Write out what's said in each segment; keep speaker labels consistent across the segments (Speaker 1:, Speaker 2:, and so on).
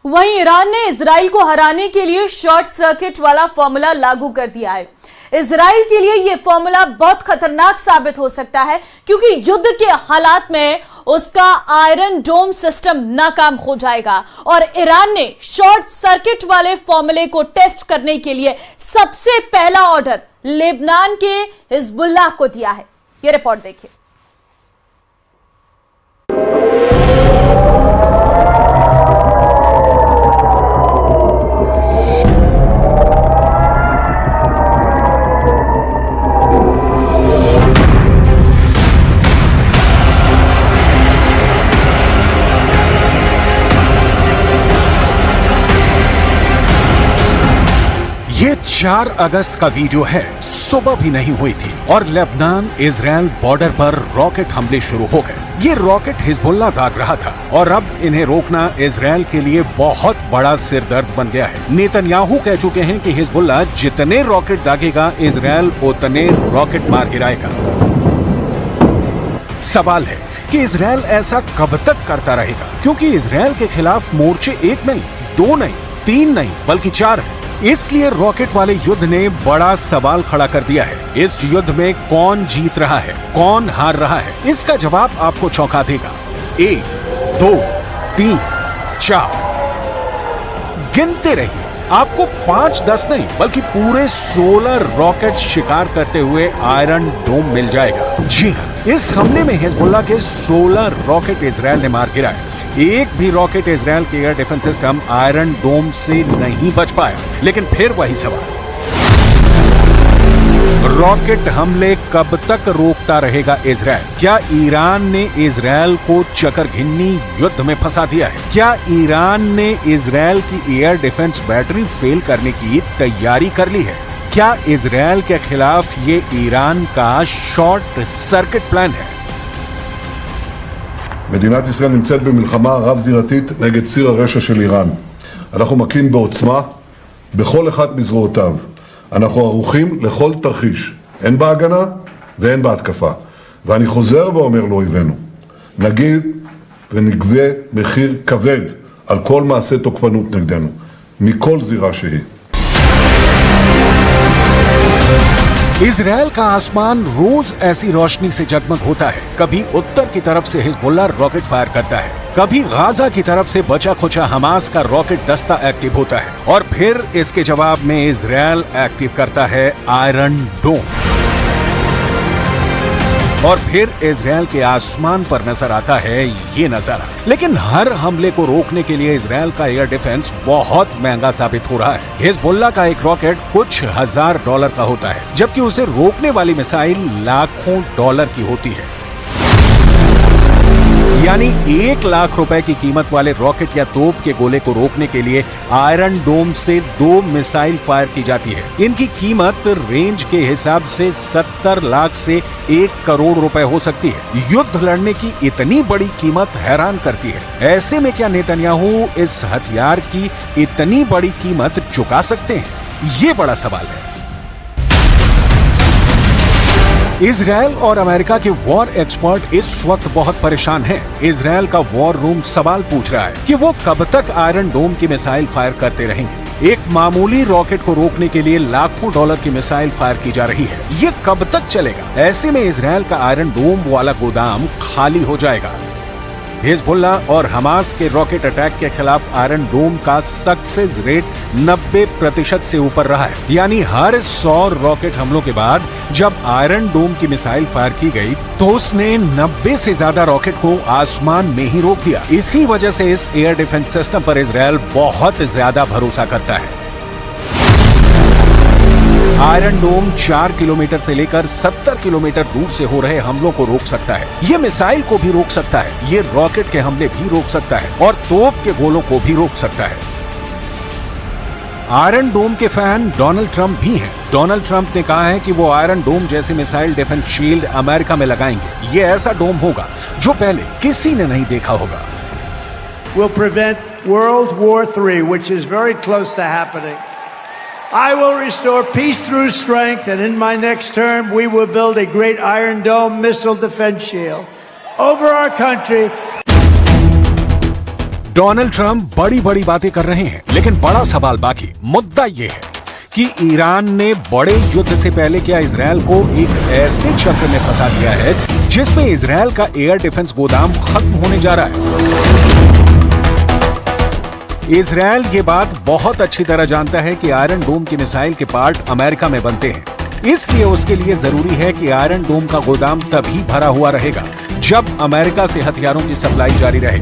Speaker 1: वहीं ईरान ने इजराइल को हराने के लिए शॉर्ट सर्किट वाला फॉर्मूला लागू कर दिया है। इजराइल के लिए यह फॉर्मूला बहुत खतरनाक साबित हो सकता है क्योंकि युद्ध के हालात में उसका आयरन डोम सिस्टम नाकाम हो जाएगा और ईरान ने शॉर्ट सर्किट वाले फॉर्मूले को टेस्ट करने के लिए सबसे पहला ऑर्डर लेबनान के हिजबुल्लाह को दिया है। यह रिपोर्ट देखिए।
Speaker 2: ये 4 अगस्त का वीडियो है। सुबह भी नहीं हुई थी और लेबनान इजराइल बॉर्डर पर रॉकेट हमले शुरू हो गए। ये रॉकेट हिजबुल्लाह दाग रहा था और अब इन्हें रोकना इजराइल के लिए बहुत बड़ा सिरदर्द बन गया है। नेतन्याहू कह चुके हैं कि हिजबुल्लाह जितने रॉकेट दागेगा इजराइल उतने रॉकेट मार गिराएगा। सवाल है कि इजराइल ऐसा कब तक करता रहेगा, क्योंकि इजराइल के खिलाफ मोर्चे 1 नहीं, 2 नहीं, 3 नहीं बल्कि 4 है। इसलिए रॉकेट वाले युद्ध ने बड़ा सवाल खड़ा कर दिया है। इस युद्ध में कौन जीत रहा है, कौन हार रहा है, इसका जवाब आपको चौंका देगा। 1, 2, 3, 4 गिनते रहिए। आपको 5, 10 नहीं बल्कि पूरे 16 रॉकेट शिकार करते हुए आयरन डोम मिल जाएगा। जी हाँ, इस हमले में हिजबुल्लाह के 16 रॉकेट इजराइल ने मार गिराए। एक भी रॉकेट इजराइल के एयर डिफेंस सिस्टम आयरन डोम से नहीं बच पाया। लेकिन फिर वही सवाल, रॉकेट हमले कब तक रोकता रहेगा इजराइल? क्या ईरान ने इजराइल को चकरघिन्नी युद्ध में फंसा दिया है? क्या ईरान ने इजराइल की एयर डिफेंस बैटरी फेल करने की तैयारी कर ली है? क्या इजराइल के खिलाफ ये ईरान का शॉर्ट सर्किट प्लान है?
Speaker 3: מדינת ישראל נמצאת במלחמה רב-זירתית נגד ציר הרשע של איראן. אנחנו מכים בעוצמה בכל אחד מזרועותיו. אנחנו ערוכים לכל תרחיש, הן בהגנה והן בהתקפה. ואני חוזר ואומר לאויבינו, נגיד ונגבה מחיר כבד על כל מעשה תוקפנות נגדנו, מכל זירה שהיא.
Speaker 2: इजराइल का आसमान रोज ऐसी रोशनी से जगमग होता है। कभी उत्तर की तरफ से हिजबुल्लाह रॉकेट फायर करता है, कभी गाजा की तरफ से बचा खुचा हमास का रॉकेट दस्ता एक्टिव होता है और फिर इसके जवाब में इजराइल एक्टिव करता है आयरन डोम। और फिर इजराइल के आसमान पर नजर आता है ये नजारा। लेकिन हर हमले को रोकने के लिए इजराइल का एयर डिफेंस बहुत महंगा साबित हो रहा है। हिजबुल्लाह का एक रॉकेट कुछ $1000 का होता है, जबकि उसे रोकने वाली मिसाइल लाखों डॉलर की होती है। यानी 1 लाख रुपए की कीमत वाले रॉकेट या तोप के गोले को रोकने के लिए आयरन डोम से 2 मिसाइल फायर की जाती है। इनकी कीमत रेंज के हिसाब से 70 लाख से 1 करोड़ रुपए हो सकती है। युद्ध लड़ने की इतनी बड़ी कीमत हैरान करती है। ऐसे में क्या नेतन्याहू इस हथियार की इतनी बड़ी कीमत चुका सकते हैं? ये बड़ा सवाल है। इजराइल और अमेरिका के वॉर एक्सपर्ट इस वक्त बहुत परेशान हैं। इजराइल का वॉर रूम सवाल पूछ रहा है कि वो कब तक आयरन डोम की मिसाइल फायर करते रहेंगे। एक मामूली रॉकेट को रोकने के लिए लाखों डॉलर की मिसाइल फायर की जा रही है। ये कब तक चलेगा? ऐसे में इजराइल का आयरन डोम वाला गोदाम खाली हो जाएगा। हिजबुल्लाह और हमास के रॉकेट अटैक के खिलाफ आयरन डोम का सक्सेस रेट 90% से ऊपर रहा है। यानी हर 100 रॉकेट हमलों के बाद जब आयरन डोम की मिसाइल फायर की गई तो उसने 90 से ज्यादा रॉकेट को आसमान में ही रोक दिया। इसी वजह से इस एयर डिफेंस सिस्टम पर इजराइल बहुत ज्यादा भरोसा करता है। आयरन डोम 4 किलोमीटर से लेकर 70 किलोमीटर दूर से हो रहे हमलों को रोक सकता है। ये मिसाइल को भी रोक सकता है, ये रॉकेट के हमले भी रोक सकता है और तोप के गोलों को भी रोक सकता है। आयरन डोम के फैन डोनाल्ड ट्रंप भी हैं। डोनाल्ड ट्रंप ने कहा है कि वो आयरन डोम जैसे मिसाइल डिफेंस शील्ड अमेरिका में लगाएंगे। ये ऐसा डोम होगा जो पहले किसी ने नहीं देखा होगा।
Speaker 4: Will prevent World War III, which is very close to happening. I will restore peace through strength, and in my next term, we will build a great Iron Dome missile defense shield over our country.
Speaker 2: Donald Trump बड़ी बड़ी बातें कर रहे हैं, लेकिन बड़ा सवाल बाकी मुद्दा यह है कि ईरान ने बड़े युद्ध से पहले क्या इजरायल को एक ऐसे चक्र में फंसा दिया है जिसमें इजरायल का एयर डिफेंस गोदाम खत्म होने जा रहा है। इजरायल ये बात बहुत अच्छी तरह जानता है कि आयरन डोम की मिसाइल के पार्ट अमेरिका में बनते हैं, इसलिए उसके लिए जरूरी है कि आयरन डोम का गोदाम तभी भरा हुआ रहेगा जब अमेरिका से हथियारों की सप्लाई जारी रहे।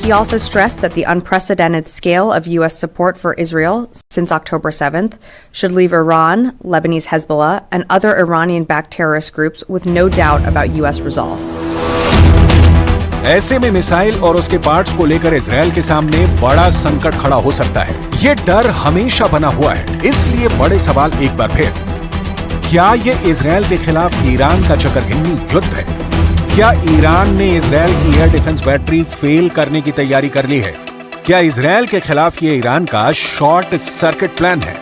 Speaker 5: He also stressed that the unprecedented scale of U.S. support for Israel since October 7th should leave Iran, Lebanese Hezbollah, and other Iranian-backed terrorist groups with no doubt about U.S. resolve.
Speaker 2: ऐसे में missile और उसके parts को लेकर Israel के सामने बड़ा संकट खड़ा हो सकता है। ये डर हमेशा बना हुआ है, इसलिए बड़े सवाल एक बार फिर, क्या ये इजरायल के खिलाफ ईरान का चकरघिन्नी युद्ध है? क्या ईरान ने इजरायल की एयर डिफेंस बैटरी फेल करने की तैयारी कर ली है? क्या इजरायल के खिलाफ ये ईरान का शॉर्ट सर्किट प्लान है?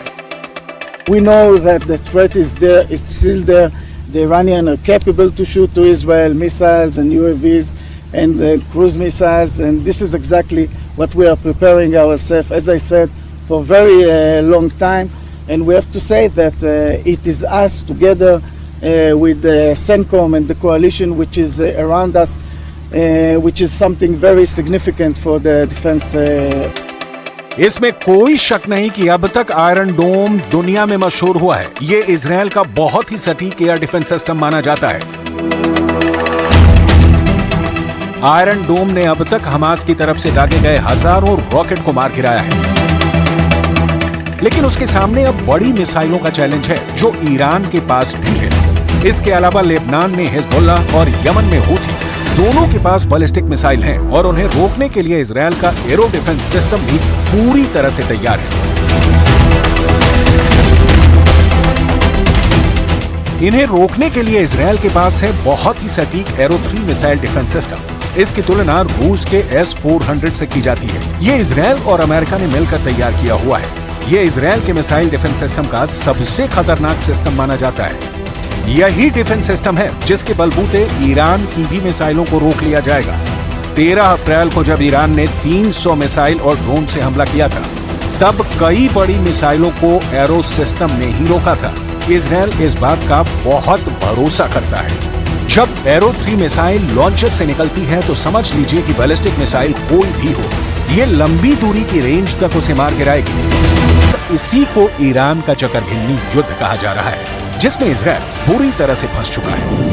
Speaker 6: We know that the threat is there, it's still there. The Iranians are capable to shoot to Israel missiles and UAVs and cruise missiles, and this is exactly what we are preparing ourselves, as I said, for a very long time. And we have to say that it is us together with the CENTCOM and the coalition which is around us, which is something very significant for the defense.
Speaker 2: इसमें कोई शक नहीं कि अब तक iron डोम दुनिया में मशहूर हुआ है। ये इजरायल का बहुत ही सटीक एयर डिफेंस सिस्टम माना जाता है। आयरन डोम ने अब तक हमास की तरफ से दागे गए हजारों रॉकेट को मार गिराया है, लेकिन उसके सामने अब बड़ी मिसाइलों का चैलेंज है जो ईरान के पास भी है। इसके अलावा लेबनान में हिजबुल्ला और यमन में हूथी, दोनों के पास बैलिस्टिक मिसाइल हैं और उन्हें रोकने के लिए इजरायल का एरो डिफेंस सिस्टम भी पूरी तरह से तैयार है। इन्हें रोकने के लिए इजरायल के पास है बहुत ही सटीक एरो 3 मिसाइल डिफेंस सिस्टम। इसकी तुलना रूस के S-400 से की जाती है। ये इजरायल और अमेरिका ने मिलकर तैयार किया हुआ है। ये इजरायल के मिसाइल डिफेंस सिस्टम का सबसे खतरनाक सिस्टम माना जाता है। यही डिफेंस सिस्टम है जिसके बलबूते ईरान की भी मिसाइलों को रोक लिया जाएगा। 13 अप्रैल को जब ईरान ने 300 मिसाइल और ड्रोन से हमला किया था, तब कई बड़ी मिसाइलों को एरो सिस्टम ने ही रोका था। इजरायल इस बात का बहुत भरोसा करता है। जब एरो 3 मिसाइल लॉन्चर से निकलती है तो समझ लीजिए कि बैलिस्टिक मिसाइल कोई भी हो, ये लंबी दूरी की रेंज तक उसे मार गिराएगी। इसी को ईरान का चकरघिन्नी युद्ध कहा जा रहा है, जिसमें इजरायल बुरी तरह से फंस चुका है।